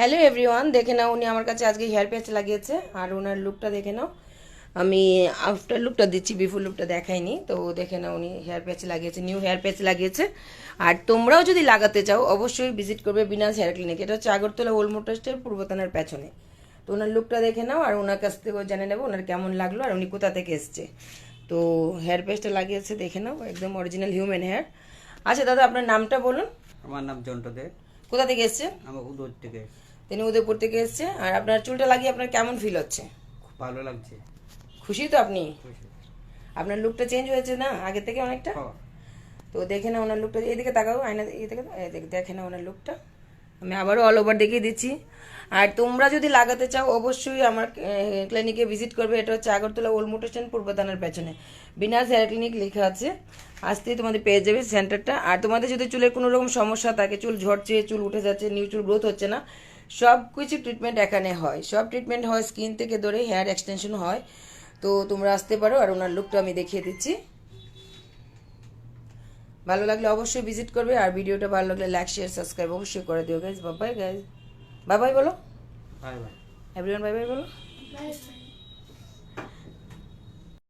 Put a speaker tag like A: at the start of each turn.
A: Hello everyone, দেখে নাও উনি আমার কাছে আজকে হেয়ার প্যাচ লাগিয়েছে আর ওনার লুকটা দেখে নাও। আমি আফটার লুকটা দিচ্ছি, বিফোর লুকটা দেখাইনি। তো দেখে নাও উনি হেয়ার প্যাচ লাগিয়েছে, নিউ হেয়ার প্যাচ লাগিয়েছে। আর তোমরাও যদি লাগাতে চাও অবশ্যই ভিজিট করবে বিনাস হেয়ার ক্লিনিক। এটা হচ্ছে আগরতলা ওল্ড মোটরসের পূর্ব থানার পেছনে। তো ওনার লুকটা দেখে নাও আর ওনার কাছ থেকেও জেনে নেবো ওনার কেমন লাগলো আর উনি কোথা থেকে এসছে। তো হেয়ার প্যাচটা লাগিয়েছে দেখে নাও, একদম অরিজিনাল হিউম্যান হেয়ার। আচ্ছা দাদা, আপনার নামটা বলুন।
B: আমার নাম জন্টু দে।
A: কোথা থেকে এসছে?
B: আমার উদয় থেকে।
A: তিনি উদয়পুর থেকে এসছে। আর আপনার চুলটা লাগিয়ে আপনার কেমন ফিল হচ্ছে?
B: খুব ভালো লাগছে।
A: খুশি তো আপনি?
B: খুশি।
A: আপনার লুকটা চেঞ্জ হয়েছে না আগে থেকে অনেকটা?
B: হ্যাঁ।
A: তো দেখে না ওনার লুকটা, এদিকে তাকাও, আয়না এদিকে দেখে না ওনার লুকটা। আমি আবারও অল ওভার দেখিয়ে দিচ্ছি। আর তোমরা যদি লাগাতে চাও অবশ্যই আমার ক্লিনিকে ভিজিট করবে। এটা হচ্ছে আগরতলা ওল্ড মোটর স্ট্যান্ড পূর্ব থানার পেছনে বিনাস হেয়ার ক্লিনিক লেখা আছে। আসতেই তোমাদের পেয়ে যাবে সেন্টারটা। আর তোমাদের যদি চুলের কোনো রকম সমস্যা থাকে, চুল ঝরছে, চুল উঠে যাচ্ছে, নিউ চুল গ্রোথ হচ্ছে না, সব কিছু ট্রিটমেন্ট এখানে হয়। সব ট্রিটমেন্ট হয়, স্কিন থেকে ধরে হেয়ার এক্সটেনশন হয়। তো তোমরা আসতে পারো। আর ওনার লুকটা আমি দেখিয়ে দিচ্ছি। ভালো লাগলে অবশ্যই ভিজিট করবে। আর ভিডিওটা ভালো লাগলে লাইক শেয়ার সাবস্ক্রাইব অবশ্যই করে দিও guys. Bye bye guys, bye bye বলো
B: bye bye.
A: Everyone, bye bye বলো।